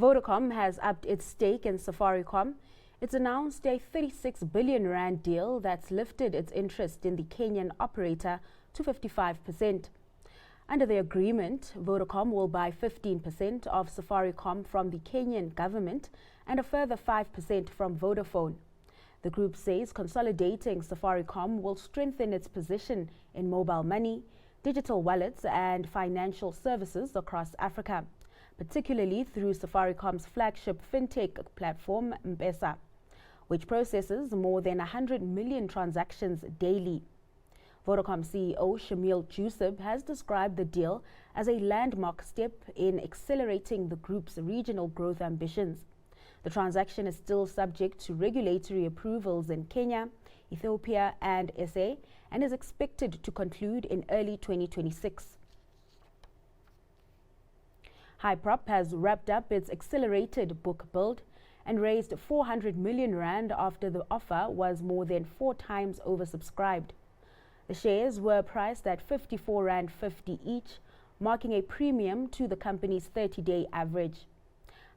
Vodacom has upped its stake in Safaricom. It's announced a 36 billion rand deal that's lifted its interest in the Kenyan operator to 55%. Under the agreement, Vodacom will buy 15% of Safaricom from the Kenyan government and a further 5% from Vodafone. The group says consolidating Safaricom will strengthen its position in mobile money, digital wallets and financial services across Africa, particularly through Safaricom's flagship fintech platform, M-Pesa, which processes more than 100 million transactions daily. Vodacom CEO Shamil Jusub has described the deal as a landmark step in accelerating the group's regional growth ambitions. The transaction is still subject to regulatory approvals in Kenya, Ethiopia and SA and is expected to conclude in early 2026. Hyprop has wrapped up its accelerated book build and raised 400 million rand after the offer was more than 4 times oversubscribed. The shares were priced at 54.50 rand each, marking a premium to the company's 30-day average.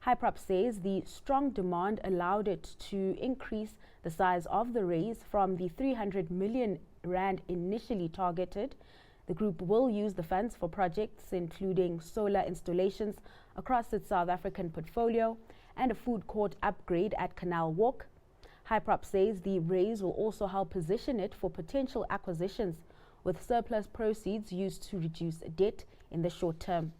Hyprop says the strong demand allowed it to increase the size of the raise from the 300 million rand initially targeted. The group will use the funds for projects including solar installations across its South African portfolio and a food court upgrade at Canal Walk. Hyprop says the raise will also help position it for potential acquisitions, with surplus proceeds used to reduce debt in the short term.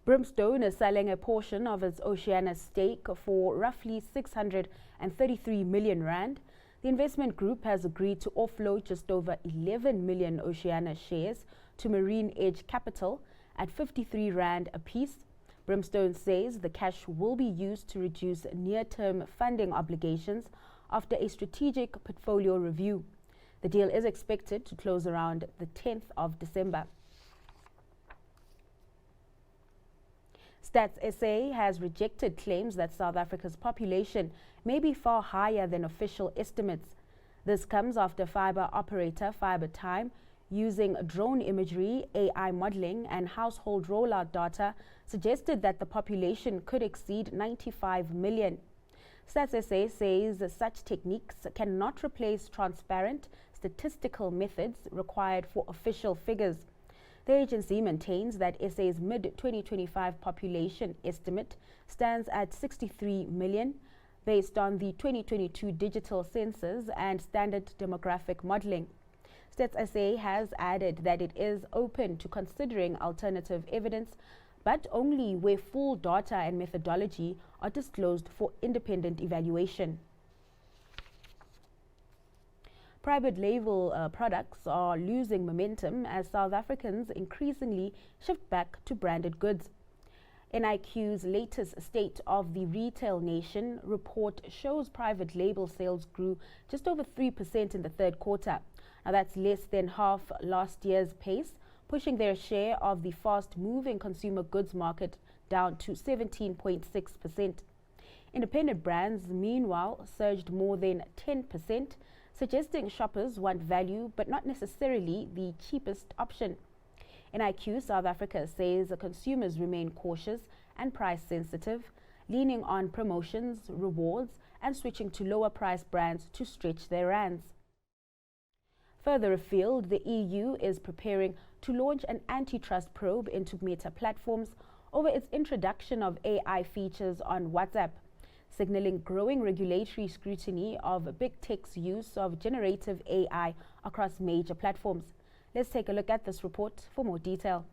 Brimstone is selling a portion of its Oceana stake for roughly 633 million rand. The investment group has agreed to offload just over 11 million Oceana shares to Marine Edge Capital at 53 rand apiece. Brimstone says the cash will be used to reduce near-term funding obligations after a strategic portfolio review. The deal is expected to close around the 10th of December. Stats SA has rejected claims that South Africa's population may be far higher than official estimates. This comes after fiber operator FiberTime, using drone imagery, AI modeling and household rollout data, suggested that the population could exceed 95 million. Stats SA says such techniques cannot replace transparent statistical methods required for official figures. The agency maintains that SA's mid-2025 population estimate stands at 63 million, based on the 2022 digital census and standard demographic modeling. Stats SA has added that it is open to considering alternative evidence, but only where full data and methodology are disclosed for independent evaluation. Private label products are losing momentum as South Africans increasingly shift back to branded goods. NIQ's latest State of the Retail Nation report shows private label sales grew just over 3% in the third quarter. Now that's less than half last year's pace, pushing their share of the fast-moving consumer goods market down to 17.6%. Independent brands, meanwhile, surged more than 10%, suggesting shoppers want value but not necessarily the cheapest option. NIQ South Africa says consumers remain cautious and price sensitive, leaning on promotions, rewards and switching to lower price brands to stretch their rands. Further afield, the EU is preparing to launch an antitrust probe into Meta platforms over its introduction of AI features on WhatsApp, signaling growing regulatory scrutiny of big tech's use of generative AI across major platforms. Let's take a look at this report for more detail.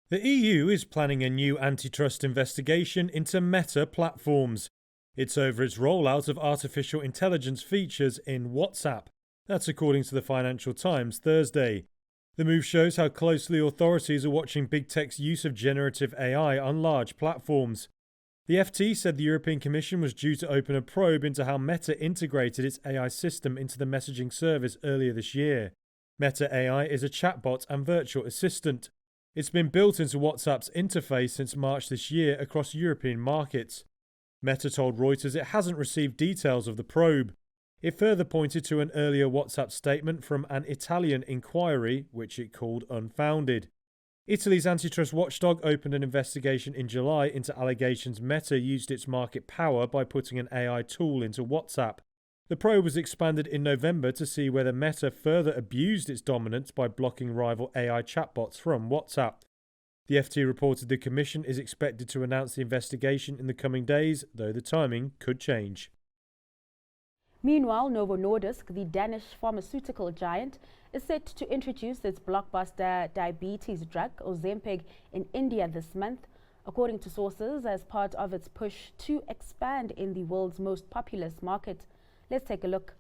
The EU is planning a new antitrust investigation into Meta platforms. It's over its rollout of artificial intelligence features in WhatsApp. That's according to the Financial Times Thursday. The move shows how closely authorities are watching big tech's use of generative AI on large platforms. The FT said the European Commission was due to open a probe into how Meta integrated its AI system into the messaging service earlier this year. Meta AI is a chatbot and virtual assistant. It's been built into WhatsApp's interface since March this year across European markets. Meta told Reuters it hasn't received details of the probe. It further pointed to an earlier WhatsApp statement from an Italian inquiry, which it called unfounded. Italy's antitrust watchdog opened an investigation in July into allegations Meta used its market power by putting an AI tool into WhatsApp. The probe was expanded in November to see whether Meta further abused its dominance by blocking rival AI chatbots from WhatsApp. The FT reported the Commission is expected to announce the investigation in the coming days, though the timing could change. Meanwhile, Novo Nordisk, the Danish pharmaceutical giant, is set to introduce its blockbuster diabetes drug, Ozempic, in India this month, according to sources, as part of its push to expand in the world's most populous market. Let's take a look.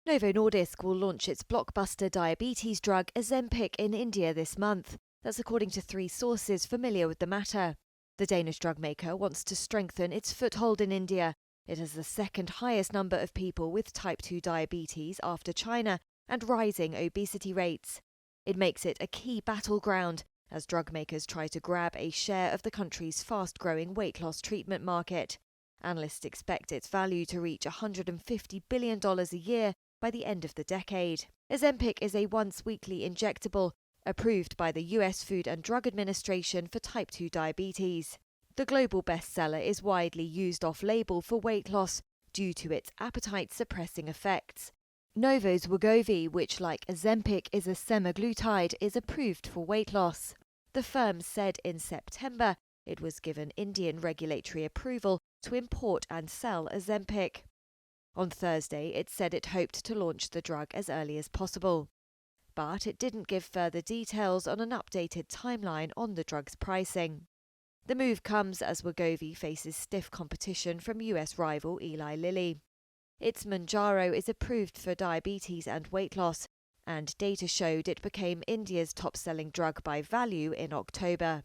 Novo Nordisk will launch its blockbuster diabetes drug, Ozempic, in India this month. That's according to 3 sources familiar with the matter. The Danish drug maker wants to strengthen its foothold in India. It has the second highest number of people with type 2 diabetes after China and rising obesity rates. It makes it a key battleground as drug makers try to grab a share of the country's fast-growing weight loss treatment market. Analysts expect its value to reach $150 billion a year by the end of the decade. Ozempic is a once-weekly injectable approved by the US Food and Drug Administration for type 2 diabetes. The global bestseller is widely used off-label for weight loss due to its appetite-suppressing effects. Novo's Wegovy, which like Ozempic is a semaglutide, is approved for weight loss. The firm said in September it was given Indian regulatory approval to import and sell Ozempic. On Thursday, it said it hoped to launch the drug as early as possible. But it didn't give further details on an updated timeline on the drug's pricing. The move comes as Wegovy faces stiff competition from US rival Eli Lilly. Its Mounjaro is approved for diabetes and weight loss, and data showed it became India's top-selling drug by value in October.